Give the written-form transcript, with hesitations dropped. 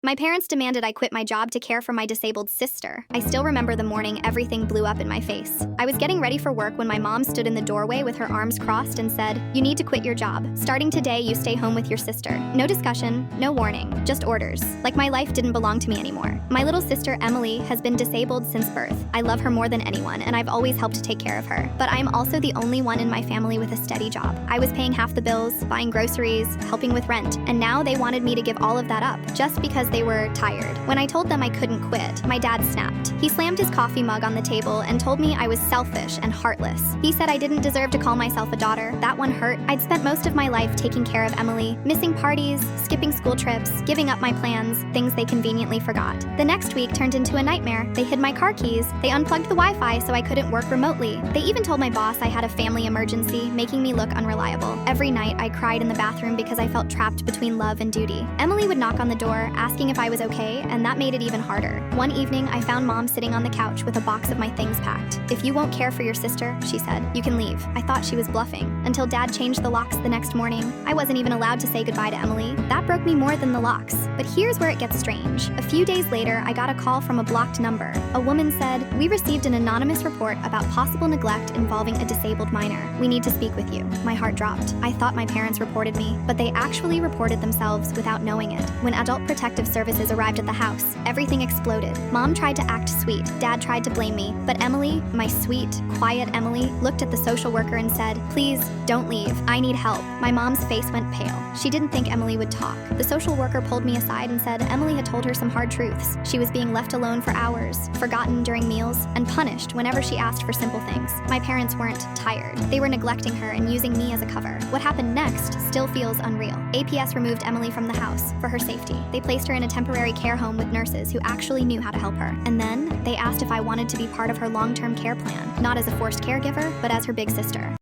My parents demanded I quit my job to care for my disabled sister. I still remember the morning everything blew up in my face. I was getting ready for work when my mom stood in the doorway with her arms crossed and said, "You need to quit your job. Starting today, you stay home with your sister." No discussion, no warning, just orders. Like my life didn't belong to me anymore. My little sister, Emily, has been disabled since birth. I love her more than anyone, and I've always helped to take care of her. But I'm also the only one in my family with a steady job. I was paying half the bills, buying groceries, helping with rent, and now they wanted me to give all of that up, just because they were tired. When I told them I couldn't quit, my dad snapped. He slammed his coffee mug on the table and told me I was selfish and heartless. He said I didn't deserve to call myself a daughter. That one hurt. I'd spent most of my life taking care of Emily, missing parties, skipping school trips, giving up my plans, things they conveniently forgot. The next week turned into a nightmare. They hid my car keys. They unplugged the Wi-Fi so I couldn't work remotely. They even told my boss I had a family emergency, making me look unreliable. Every night I cried in the bathroom because I felt trapped between love and duty. Emily would knock on the door, asking if I was okay, and that made it even harder. One evening, I found Mom sitting on the couch with a box of my things packed. "If you won't care for your sister," she said, "you can leave." I thought she was bluffing, until Dad changed the locks the next morning. I wasn't even allowed to say goodbye to Emily. That broke me more than the locks. But here's where it gets strange. A few days later, I got a call from a blocked number. A woman said, "We received an anonymous report about possible neglect involving a disabled minor. We need to speak with you." My heart dropped. I thought my parents reported me, but they actually reported themselves without knowing it. When Adult Protective Services arrived at the house, everything exploded. Mom tried to act sweet. Dad tried to blame me. But Emily, my sweet, quiet Emily, looked at the social worker and said, "Please, don't leave. I need help." My mom's face went pale. She didn't think Emily would talk. The social worker pulled me aside and said Emily had told her some hard truths. She was being left alone for hours, forgotten during meals, and punished whenever she asked for simple things. My parents weren't tired. They were neglecting her and using me as a cover. What happened next still feels unreal. APS removed Emily from the house for her safety. They placed her in a temporary care home with nurses who actually knew how to help her. And then they asked if I wanted to be part of her long-term care plan, not as a forced caregiver, but as her big sister.